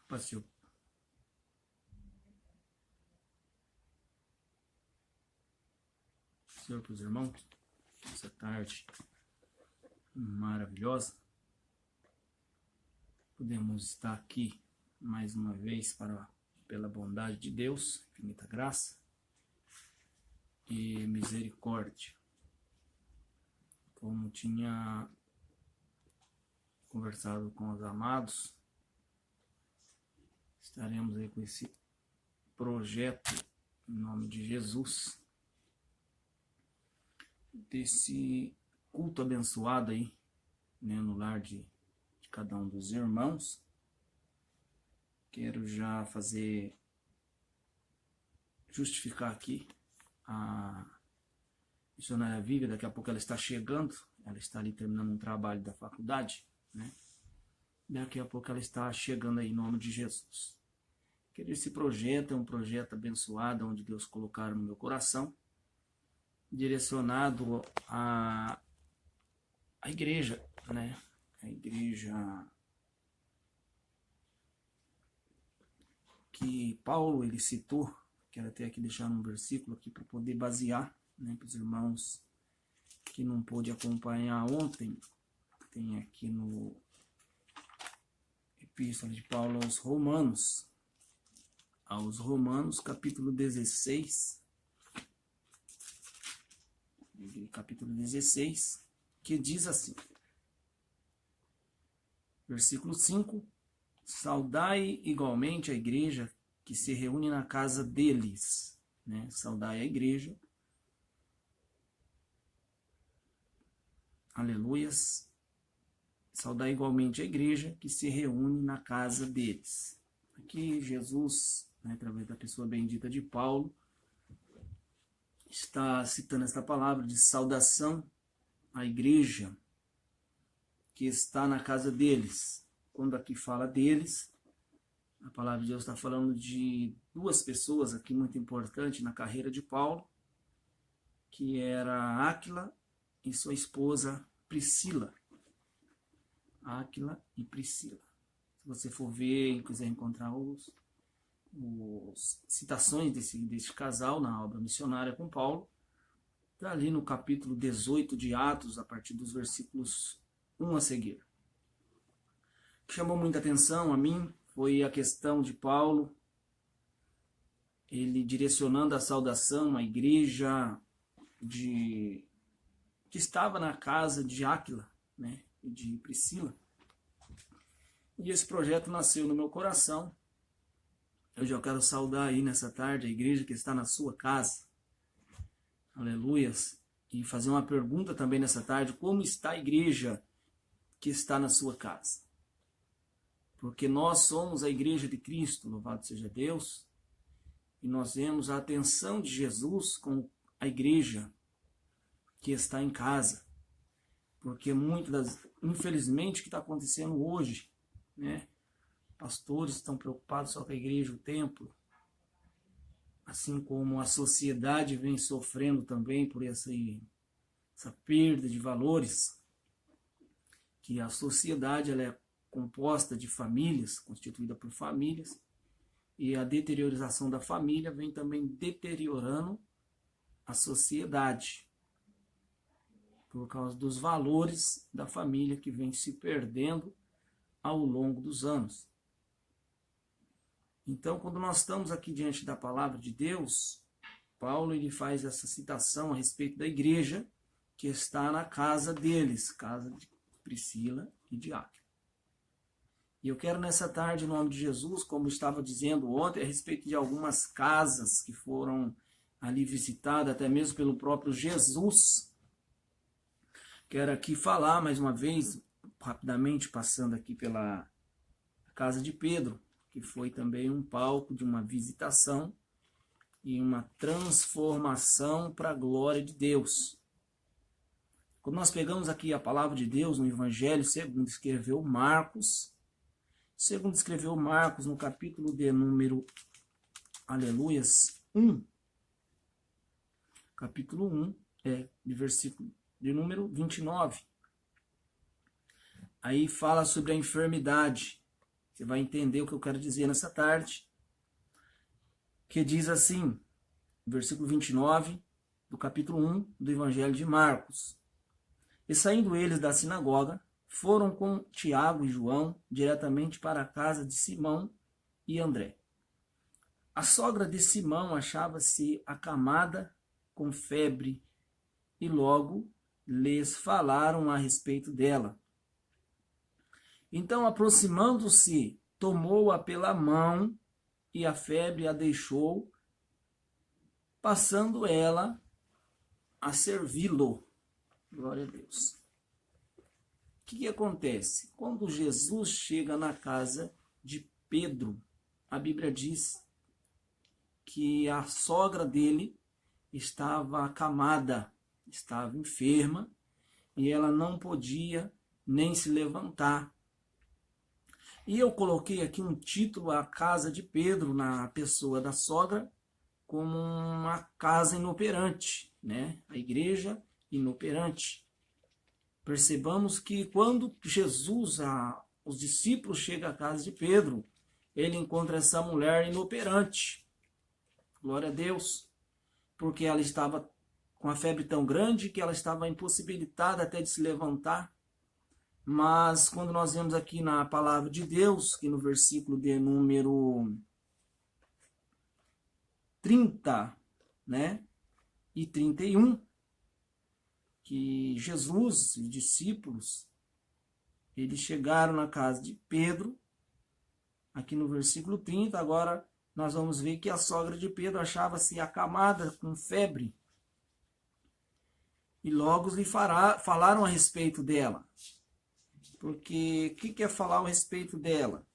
Pastor. Senhor, para os irmãos, essa tarde maravilhosa, podemos estar aqui mais uma vez pela bondade de Deus, infinita graça e misericórdia. Como tinha conversado com os amados, estaremos aí com esse projeto em nome de Jesus, desse culto abençoado aí, né, no lar de cada um dos irmãos. Quero já justificar aqui a missionária Vivian. Daqui a pouco ela está chegando, ela está ali terminando um trabalho da faculdade, né? Daqui a pouco ela está chegando aí em nome de Jesus. Esse projeto é um projeto abençoado, onde Deus colocaram no meu coração, direcionado à igreja, né? A igreja que Paulo ele citou. Quero até aqui deixar um versículo aqui para poder basear, né, para os irmãos que não pôde acompanhar ontem. Tem aqui no Epístola de Paulo aos Romanos, capítulo 16, que diz assim, versículo 5, saudai igualmente a igreja que se reúne na casa deles, né? Saudai a igreja, aleluias, saudai igualmente a igreja que se reúne na casa deles. Aqui Jesus, né, através da pessoa bendita de Paulo, está citando esta palavra de saudação à igreja que está na casa deles. Quando aqui fala deles, a palavra de Deus está falando de duas pessoas aqui muito importantes na carreira de Paulo, que era Áquila e sua esposa Priscila. Áquila e Priscila. Se você for ver e quiser encontrar os citações desse casal na obra missionária com Paulo, está ali no capítulo 18 de Atos, a partir dos versículos 1 a seguir. O que chamou muita atenção a mim foi a questão de Paulo, ele direcionando a saudação à igreja que estava na casa de Áquila, né, e de Priscila. E esse projeto nasceu no meu coração. Eu já quero saudar aí nessa tarde a igreja que está na sua casa. Aleluias. E fazer uma pergunta também nessa tarde: como está a igreja que está na sua casa? Porque nós somos a igreja de Cristo, louvado seja Deus, e nós vemos a atenção de Jesus com a igreja que está em casa. Porque infelizmente, o que está acontecendo hoje, né? Pastores estão preocupados só com a igreja, o templo, assim como a sociedade vem sofrendo também por essa perda de valores, que a sociedade ela é composta de famílias, constituída por famílias, e a deteriorização da família vem também deteriorando a sociedade, por causa dos valores da família que vem se perdendo ao longo dos anos. Então, quando nós estamos aqui diante da palavra de Deus, Paulo ele faz essa citação a respeito da igreja que está na casa deles, casa de Priscila e de Áquila. E eu quero nessa tarde, em nome de Jesus, como estava dizendo ontem, a respeito de algumas casas que foram ali visitadas, até mesmo pelo próprio Jesus, quero aqui falar mais uma vez, rapidamente passando aqui pela casa de Pedro, que foi também um palco de uma visitação e uma transformação para a glória de Deus. Quando nós pegamos aqui a palavra de Deus no Evangelho, segundo escreveu Marcos no capítulo de número, aleluias, 1, capítulo 1, de versículo de número 29. Aí fala sobre a enfermidade. Você vai entender o que eu quero dizer nessa tarde. Que diz assim, versículo 29 do capítulo 1 do Evangelho de Marcos. E saindo eles da sinagoga, foram com Tiago e João diretamente para a casa de Simão e André. A sogra de Simão achava-se acamada com febre e logo lhes falaram a respeito dela. Então, aproximando-se, tomou-a pela mão e a febre a deixou, passando ela a servi-lo. Glória a Deus. O que acontece? Quando Jesus chega na casa de Pedro, a Bíblia diz que a sogra dele estava acamada, estava enferma, e ela não podia nem se levantar. E eu coloquei aqui um título, a casa de Pedro, na pessoa da sogra, como uma casa inoperante, né? A igreja inoperante. Percebamos que quando Jesus, os discípulos chegam à casa de Pedro, ele encontra essa mulher inoperante. Glória a Deus. Porque ela estava com a febre tão grande que ela estava impossibilitada até de se levantar. Mas quando nós vemos aqui na palavra de Deus, que no versículo de número 30, né, e 31, que Jesus e os discípulos, eles chegaram na casa de Pedro, aqui no versículo 30, agora nós vamos ver que a sogra de Pedro achava-se acamada com febre, e logo lhe falaram a respeito dela. Porque o que é falar a respeito dela?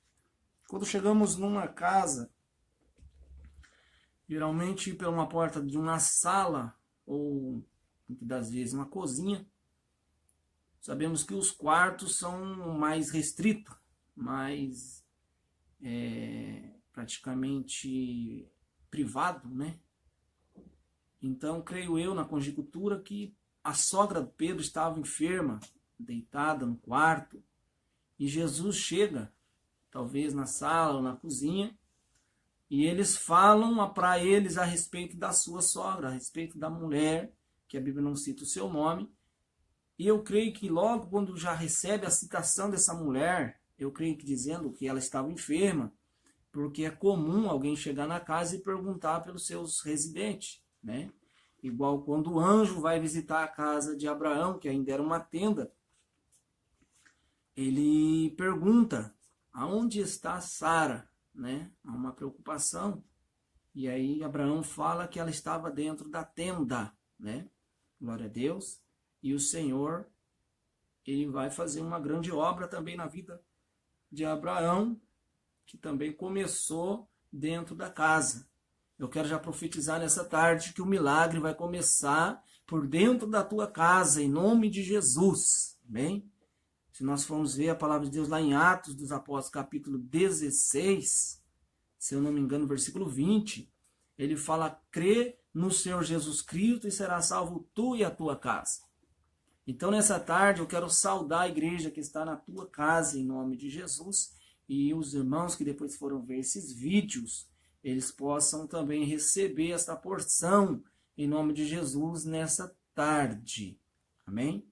Quando chegamos numa casa, geralmente por uma porta de uma sala, ou muitas das vezes uma cozinha, sabemos que os quartos são mais restritos, mais praticamente privado, né? Então, creio eu, na conjectura, que a sogra de Pedro estava enferma, deitada no quarto, e Jesus chega, talvez na sala ou na cozinha, e eles falam para eles a respeito da sua sogra, a respeito da mulher, que a Bíblia não cita o seu nome, e eu creio que logo quando já recebe a citação dessa mulher, eu creio que dizendo que ela estava enferma, porque é comum alguém chegar na casa e perguntar pelos seus residentes, né? Igual quando o anjo vai visitar a casa de Abraão, que ainda era uma tenda, ele pergunta, aonde está Sara? Né? Há uma preocupação. E aí Abraão fala que ela estava dentro da tenda, né? Glória a Deus. E o Senhor, ele vai fazer uma grande obra também na vida de Abraão, que também começou dentro da casa. Eu quero já profetizar nessa tarde que o milagre vai começar por dentro da tua casa, em nome de Jesus. Amém? Se nós formos ver a palavra de Deus lá em Atos dos Apóstolos, capítulo 16, se eu não me engano, versículo 20, ele fala, crê no Senhor Jesus Cristo e será salvo tu e a tua casa. Então, nessa tarde, eu quero saudar a igreja que está na tua casa, em nome de Jesus, e os irmãos que depois foram ver esses vídeos, eles possam também receber esta porção, em nome de Jesus, nessa tarde. Amém?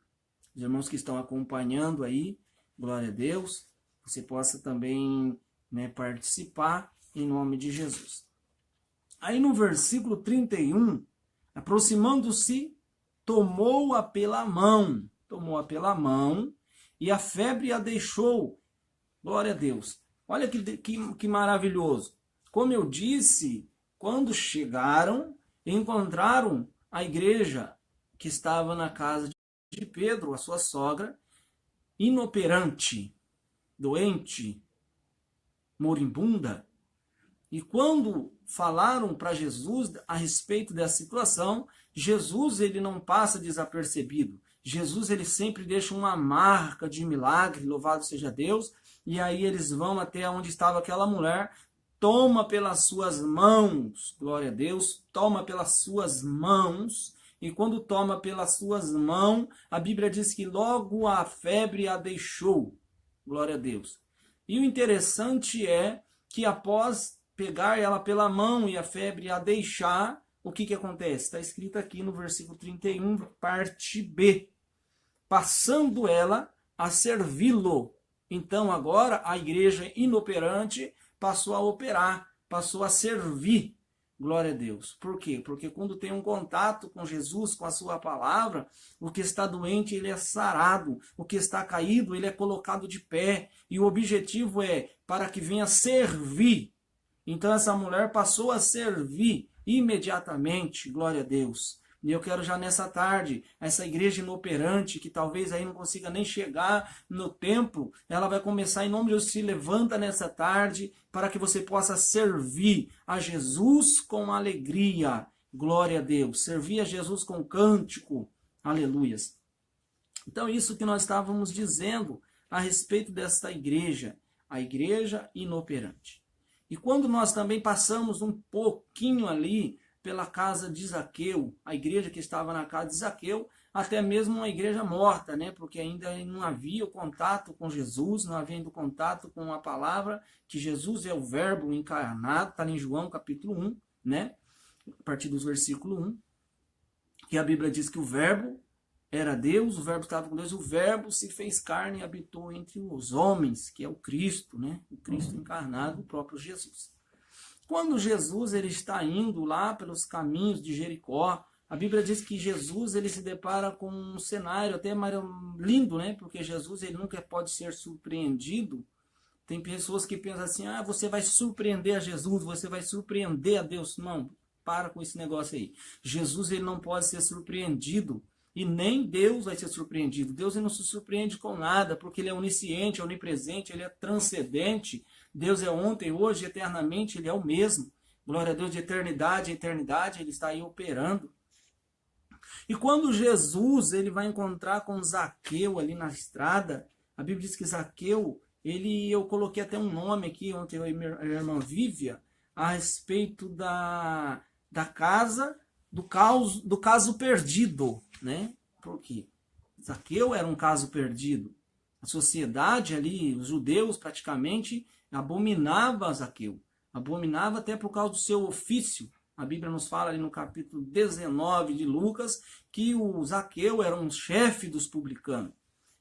Os irmãos que estão acompanhando aí, glória a Deus, você possa também, né, participar em nome de Jesus. Aí no versículo 31, aproximando-se, tomou-a pela mão, e a febre a deixou. Glória a Deus. Olha que maravilhoso. Como eu disse, quando chegaram, encontraram a igreja que estava na casa de Pedro, a sua sogra, inoperante, doente, moribunda. E quando falaram para Jesus a respeito dessa situação, Jesus ele não passa desapercebido. Jesus ele sempre deixa uma marca de milagre, louvado seja Deus, e aí eles vão até onde estava aquela mulher, toma pelas suas mãos, glória a Deus, toma pelas suas mãos. E quando toma pelas suas mãos, a Bíblia diz que logo a febre a deixou. Glória a Deus. E o interessante é que após pegar ela pela mão e a febre a deixar, o que acontece? Está escrito aqui no versículo 31, parte B. Passando ela a servi-lo. Então agora a igreja inoperante passou a operar, passou a servir. Glória a Deus. Por quê? Porque quando tem um contato com Jesus, com a sua palavra, o que está doente, ele é sarado. O que está caído, ele é colocado de pé. E o objetivo é para que venha servir. Então essa mulher passou a servir imediatamente. Glória a Deus. E eu quero já nessa tarde, essa igreja inoperante, que talvez aí não consiga nem chegar no templo, ela vai começar em nome de Deus, se levanta nessa tarde, para que você possa servir a Jesus com alegria. Glória a Deus. Servir a Jesus com cântico. Aleluias. Então isso que nós estávamos dizendo a respeito desta igreja, a igreja inoperante. E quando nós também passamos um pouquinho ali pela casa de Zaqueu, a igreja que estava na casa de Zaqueu, até mesmo uma igreja morta, né? Porque ainda não havia o contato com Jesus, não havia ainda o contato com a palavra, que Jesus é o verbo encarnado, está em João capítulo 1, né? A partir dos versículo 1, que a Bíblia diz que o verbo era Deus, o verbo estava com Deus, o verbo se fez carne e habitou entre os homens, que é o Cristo, né? O Cristo encarnado, o próprio Jesus. Quando Jesus ele está indo lá pelos caminhos de Jericó, a Bíblia diz que Jesus ele se depara com um cenário até lindo, né? Porque Jesus ele nunca pode ser surpreendido. Tem pessoas que pensam assim, você vai surpreender a Jesus, você vai surpreender a Deus. Não, para com esse negócio aí. Jesus ele não pode ser surpreendido e nem Deus vai ser surpreendido. Deus ele não se surpreende com nada, porque ele é onisciente, é onipresente, ele é transcendente. Deus é ontem, hoje, eternamente, ele é o mesmo. Glória a Deus, de eternidade a eternidade, ele está aí operando. E quando Jesus ele vai encontrar com Zaqueu ali na estrada, a Bíblia diz que Zaqueu, eu coloquei até um nome aqui, ontem eu e minha irmã Vívia, a respeito da casa, do caso perdido, né? Por quê? Zaqueu era um caso perdido. A sociedade ali, os judeus praticamente, abominava Zaqueu. Abominava até por causa do seu ofício. A Bíblia nos fala ali no capítulo 19 de Lucas que o Zaqueu era um chefe dos publicanos.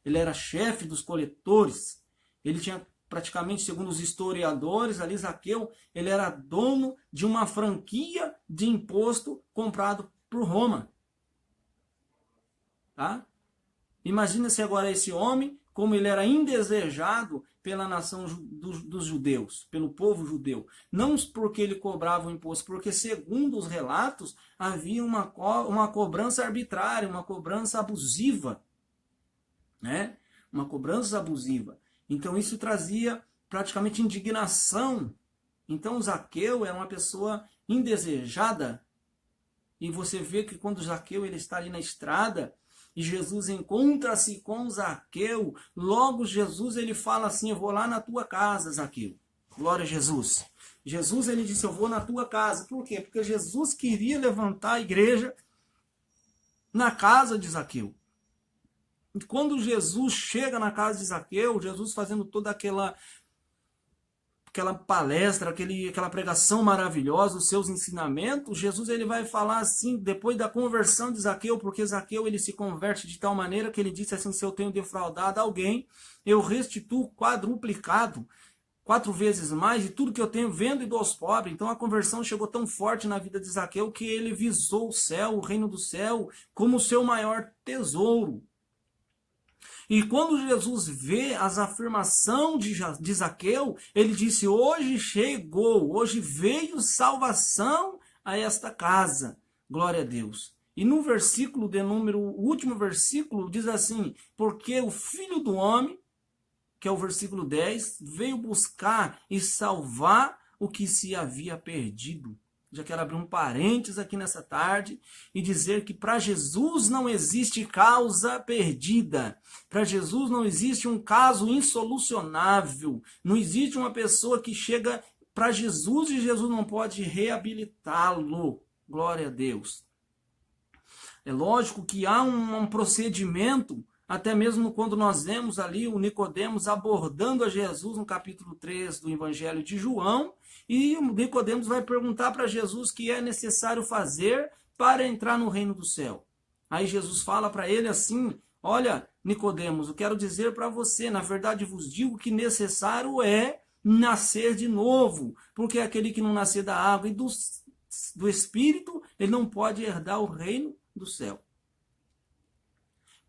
Ele era chefe dos coletores. Ele tinha praticamente, segundo os historiadores, ali Zaqueu, ele era dono de uma franquia de imposto comprado por Roma. Tá? Imagina se agora esse homem, como ele era indesejado pela nação dos judeus, pelo povo judeu. Não porque ele cobrava o imposto, porque segundo os relatos, havia uma cobrança arbitrária, uma cobrança abusiva. Né? Uma cobrança abusiva. Então isso trazia praticamente indignação. Então Zaqueu era uma pessoa indesejada. E você vê que quando Zaqueu ele está ali na estrada, e Jesus encontra-se com Zaqueu, logo Jesus ele fala assim, eu vou lá na tua casa, Zaqueu. Glória a Jesus. Jesus ele disse, eu vou na tua casa. Por quê? Porque Jesus queria levantar a igreja na casa de Zaqueu. E quando Jesus chega na casa de Zaqueu, Jesus fazendo toda aquela palestra, aquela pregação maravilhosa, os seus ensinamentos, Jesus ele vai falar assim, depois da conversão de Zaqueu, porque Zaqueu ele se converte de tal maneira que ele disse assim, se eu tenho defraudado alguém, eu restituo quadruplicado, 4 vezes mais, de tudo que eu tenho vendo e dou aos pobres. Então a conversão chegou tão forte na vida de Zaqueu que ele visou o céu, o reino do céu, como o seu maior tesouro. E quando Jesus vê as afirmações de Zaqueu, ele disse, hoje chegou, hoje veio salvação a esta casa. Glória a Deus. E no versículo de número, o último versículo, diz assim, porque o Filho do Homem, que é o versículo 10, veio buscar e salvar o que se havia perdido. Já quero abrir um parênteses aqui nessa tarde e dizer que para Jesus não existe causa perdida. Para Jesus não existe um caso insolucionável. Não existe uma pessoa que chega para Jesus e Jesus não pode reabilitá-lo. Glória a Deus. É lógico que há um procedimento até mesmo quando nós vemos ali o Nicodemos abordando a Jesus no capítulo 3 do Evangelho de João, e o Nicodemos vai perguntar para Jesus o que é necessário fazer para entrar no reino do céu. Aí Jesus fala para ele assim: olha, Nicodemos, eu quero dizer para você, na verdade vos digo que necessário é nascer de novo, porque aquele que não nascer da água e do Espírito, ele não pode herdar o reino do céu.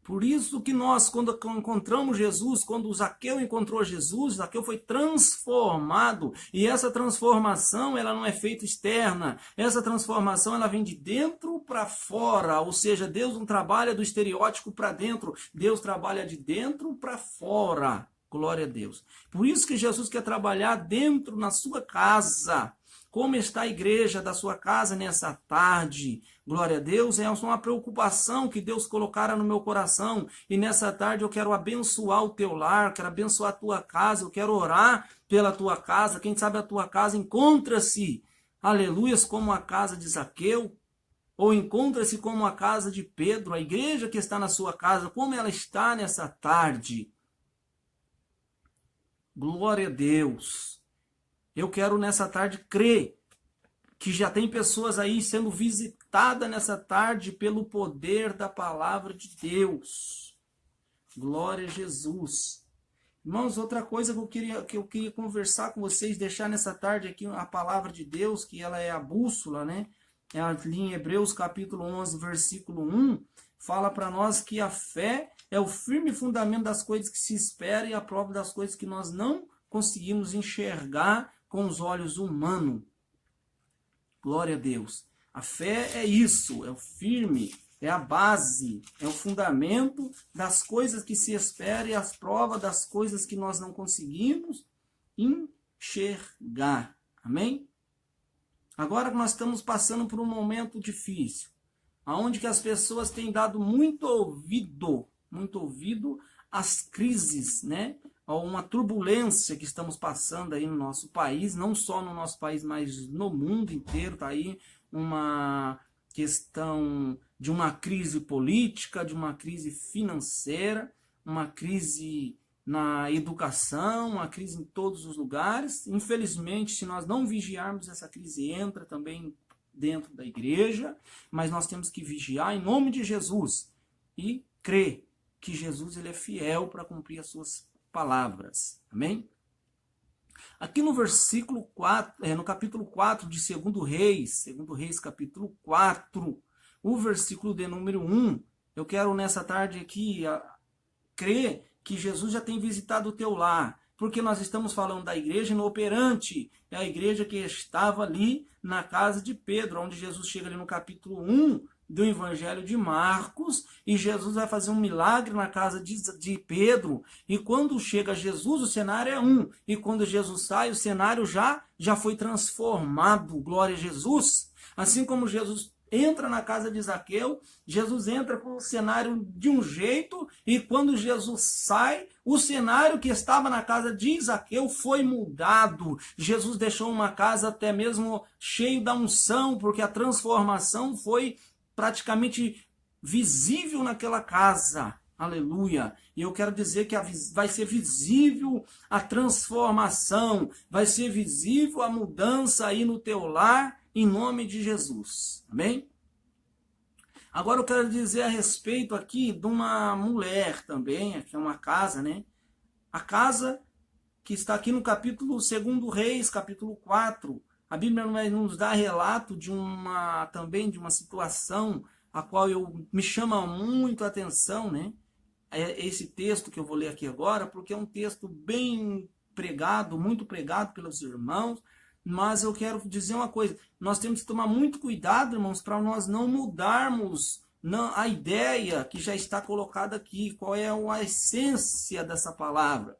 Por isso que nós, quando encontramos Jesus, quando o Zaqueu encontrou Jesus, Zaqueu foi transformado. E essa transformação, ela não é feita externa. Essa transformação, ela vem de dentro para fora. Ou seja, Deus não trabalha do estereótipo para dentro. Deus trabalha de dentro para fora. Glória a Deus. Por isso que Jesus quer trabalhar dentro, na sua casa. Como está a igreja da sua casa nessa tarde? Glória a Deus, é uma preocupação que Deus colocara no meu coração. E nessa tarde eu quero abençoar o teu lar, quero abençoar a tua casa, eu quero orar pela tua casa. Quem sabe a tua casa encontra-se, aleluias, como a casa de Zaqueu, ou encontra-se como a casa de Pedro, a igreja que está na sua casa, como ela está nessa tarde. Glória a Deus. Eu quero nessa tarde crer que já tem pessoas aí sendo visitadas nessa tarde pelo poder da palavra de Deus. Glória a Jesus. Irmãos, outra coisa que eu queria conversar com vocês, deixar nessa tarde aqui a palavra de Deus, que ela é a bússola, né? É ali em Hebreus capítulo 11, versículo 1, fala para nós que a fé é o firme fundamento das coisas que se espera e a prova das coisas que nós não conseguimos enxergar com os olhos humanos. Glória a Deus. A fé é isso, é o firme, é a base, é o fundamento das coisas que se espera e as provas das coisas que nós não conseguimos enxergar. Amém? Agora nós estamos passando por um momento difícil, onde que as pessoas têm dado muito ouvido às crises, né? Uma turbulência que estamos passando aí no nosso país, não só no nosso país, mas no mundo inteiro. Está aí uma questão de uma crise política, de uma crise financeira, uma crise na educação, uma crise em todos os lugares. Infelizmente, se nós não vigiarmos, essa crise entra também dentro da igreja, mas nós temos que vigiar em nome de Jesus e crer que Jesus ele é fiel para cumprir as suas palavras. Amém? Aqui no versículo 4, no capítulo 4 de 2 Reis capítulo 4, o versículo de número 1, eu quero nessa tarde aqui crer que Jesus já tem visitado o teu lar, porque nós estamos falando da igreja inoperante, é a igreja que estava ali na casa de Pedro, onde Jesus chega ali no capítulo 1, do Evangelho de Marcos, e Jesus vai fazer um milagre na casa de Pedro, e quando chega Jesus, o cenário é um, e quando Jesus sai, o cenário já foi transformado, glória a Jesus. Assim como Jesus entra na casa de Zaqueu, Jesus entra com o cenário de um jeito, e quando Jesus sai, o cenário que estava na casa de Zaqueu foi mudado. Jesus deixou uma casa até mesmo cheio da unção, porque a transformação foi praticamente visível naquela casa. Aleluia. E eu quero dizer que vai ser visível a transformação, vai ser visível a mudança aí no teu lar, em nome de Jesus. Amém? Agora eu quero dizer a respeito aqui de uma mulher também, que é uma casa, né? A casa que está aqui no capítulo 2 Reis, capítulo 4, a Bíblia nos dá relato de uma situação a qual me chama muito a atenção, né? É esse texto que eu vou ler aqui agora, porque é um texto bem pregado, muito pregado pelos irmãos, mas eu quero dizer uma coisa, nós temos que tomar muito cuidado, irmãos, para nós não mudarmos a ideia que já está colocada aqui, qual é a essência dessa palavra.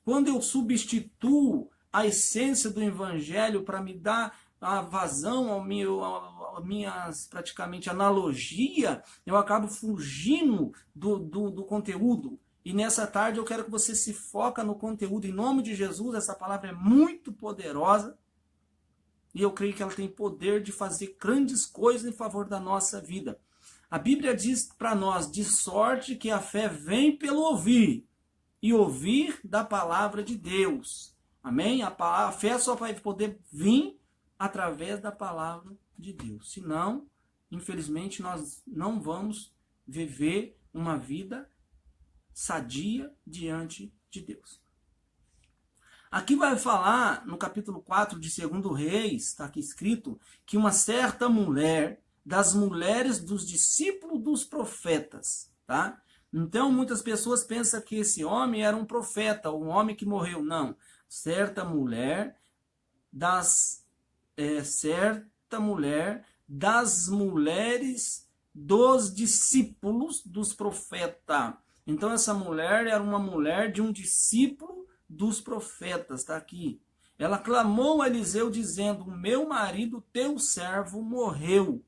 Quando eu substituo a essência do evangelho para me dar a vazão a minhas praticamente analogia, eu acabo fugindo do conteúdo. E nessa tarde eu quero que você se foca no conteúdo. Em nome de Jesus, essa palavra é muito poderosa. E eu creio que ela tem poder de fazer grandes coisas em favor da nossa vida. A Bíblia diz para nós, de sorte que a fé vem pelo ouvir, e ouvir da palavra de Deus. Amém? A fé só vai poder vir através da palavra de Deus. Senão, infelizmente, nós não vamos viver uma vida sadia diante de Deus. Aqui vai falar, no capítulo 4 de 2 Reis, está aqui escrito, que uma certa mulher, das mulheres dos discípulos dos profetas, tá? Então, muitas pessoas pensam que esse homem era um profeta, um homem que morreu. Não. Certa mulher das mulheres dos discípulos dos profetas. Então, essa mulher era uma mulher de um discípulo dos profetas, está aqui. Ela clamou a Eliseu dizendo: meu marido, teu servo, morreu.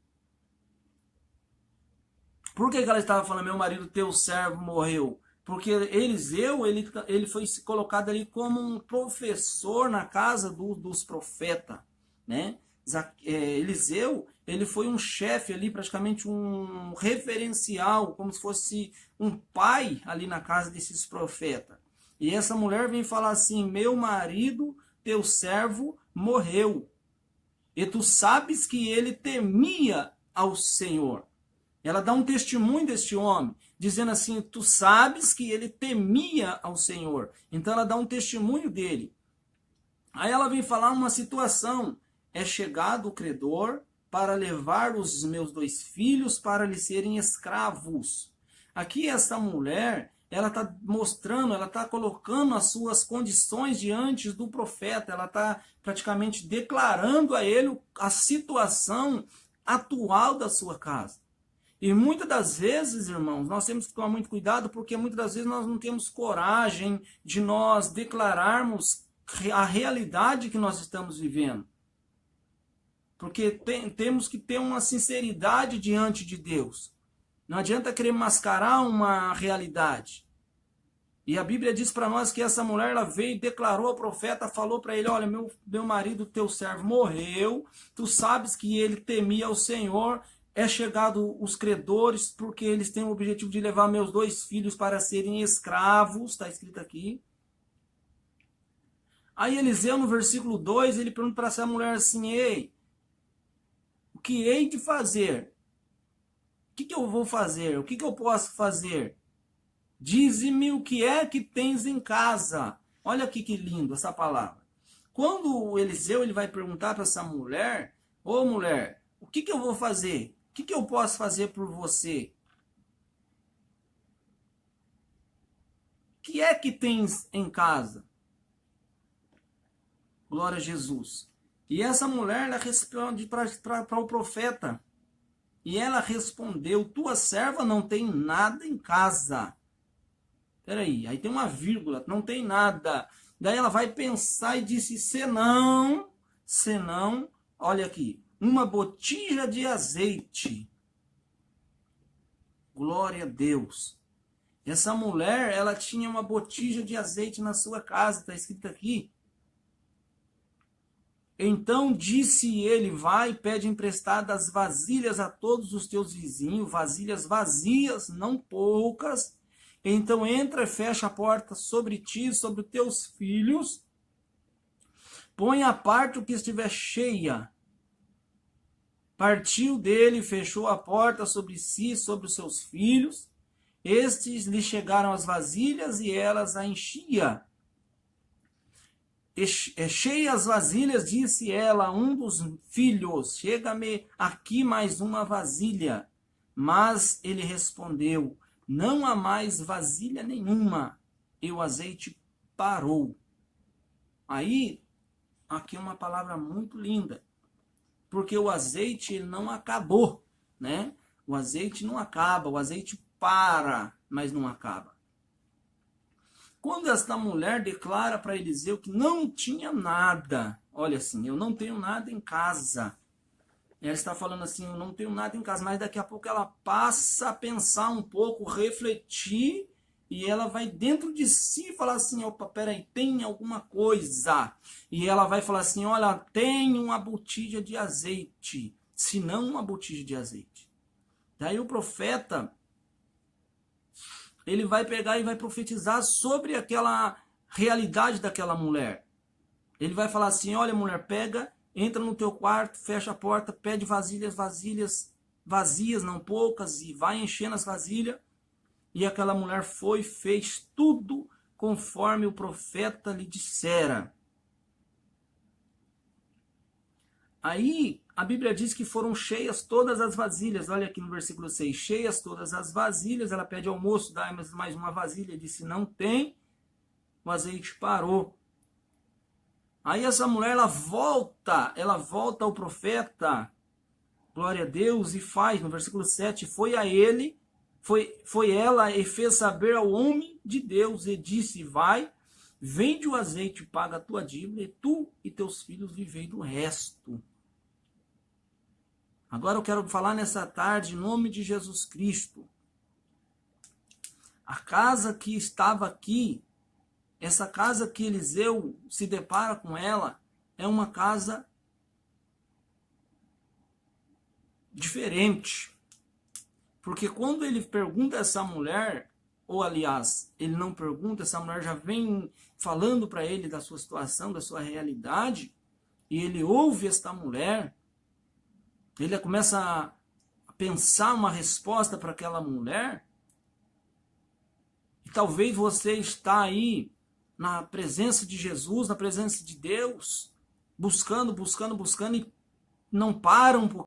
Por que ela estava falando, meu marido, teu servo, morreu? Porque Eliseu, ele foi colocado ali como um professor na casa dos profetas, né? Eliseu, ele foi um chefe ali, praticamente um referencial, como se fosse um pai ali na casa desses profetas. E essa mulher vem falar assim: meu marido, teu servo, morreu. E tu sabes que ele temia ao Senhor. Ela dá um testemunho deste homem, dizendo assim: tu sabes que ele temia ao Senhor. Então ela dá um testemunho dele. Aí ela vem falar uma situação: é chegado o credor para levar os meus 2 filhos para lhe serem escravos. Aqui essa mulher, ela está mostrando, ela está colocando as suas condições diante do profeta. Ela está praticamente declarando a ele a situação atual da sua casa. E muitas das vezes, irmãos, nós temos que tomar muito cuidado, porque muitas das vezes nós não temos coragem de nós declararmos a realidade que nós estamos vivendo. Porque temos que ter uma sinceridade diante de Deus. Não adianta querer mascarar uma realidade. E a Bíblia diz para nós que essa mulher, ela veio e declarou ao profeta, falou para ele: olha, meu marido, teu servo, morreu, tu sabes que ele temia ao Senhor. É chegado os credores, porque eles têm o objetivo de levar meus 2 filhos para serem escravos, está escrito aqui. Aí Eliseu, no versículo 2, ele pergunta para essa mulher assim: ei, o que hei de fazer? O que eu vou fazer? O que eu posso fazer? Dize-me o que é que tens em casa. Olha aqui que lindo essa palavra. Quando o Eliseu ele vai perguntar para essa mulher: ô mulher, o que eu vou fazer? O que eu posso fazer por você? O que é que tens em casa? Glória a Jesus. E essa mulher, ela responde para o profeta. E ela respondeu: tua serva não tem nada em casa. Peraí, aí tem uma vírgula, não tem nada. Daí ela vai pensar e disse: senão, olha aqui, uma botija de azeite. Glória a Deus. Essa mulher, ela tinha uma botija de azeite na sua casa, está escrito aqui. Então disse ele: vai, pede emprestadas vasilhas a todos os teus vizinhos, vasilhas vazias, não poucas. Então entra e fecha a porta sobre ti, sobre os teus filhos. Põe à parte o que estiver cheia. Partiu dele, fechou a porta sobre si, sobre os seus filhos. Estes lhe chegaram as vasilhas e elas a enchia. Cheia as vasilhas, disse ela a um dos filhos: chega-me aqui mais uma vasilha. Mas ele respondeu: não há mais vasilha nenhuma. E o azeite parou. Aí, aqui é uma palavra muito linda. Porque o azeite ele não acabou, né? O azeite não acaba, o azeite para, mas não acaba. Quando esta mulher declara para Eliseu que não tinha nada, olha assim, eu não tenho nada em casa. Ela está falando assim, eu não tenho nada em casa, mas daqui a pouco ela passa a pensar um pouco, refletir, e ela vai dentro de si falar assim: opa, peraí, tem alguma coisa. E ela vai falar assim: olha, tem uma botija de azeite, se não uma botija de azeite. Daí o profeta, ele vai pegar e vai profetizar sobre aquela realidade daquela mulher. Ele vai falar assim, olha mulher, pega, entra no teu quarto, fecha a porta, pede vasilhas vazias, não poucas, e vai enchendo as vasilhas. E aquela mulher foi, fez tudo conforme o profeta lhe dissera. Aí a Bíblia diz que foram cheias todas as vasilhas. Olha aqui no versículo 6. Cheias todas as vasilhas. Ela pede ao moço, dá mais uma vasilha. Ele disse, não tem. O azeite parou. Aí essa mulher, ela volta ao profeta, glória a Deus, e faz, no versículo 7, foi a ele, foi ela e fez saber ao homem de Deus, e disse, vai, vende o azeite, paga a tua dívida, e tu e teus filhos vivei do resto. Agora eu quero falar nessa tarde, em nome de Jesus Cristo. A casa que estava aqui, essa casa que Eliseu se depara com ela, é uma casa diferente. Porque quando ele pergunta a essa mulher, ou aliás, ele não pergunta, essa mulher já vem falando para ele da sua situação, da sua realidade, e ele ouve esta mulher, ele começa a pensar uma resposta para aquela mulher, e talvez você está aí na presença de Jesus, na presença de Deus, buscando, e não para um pouquinho.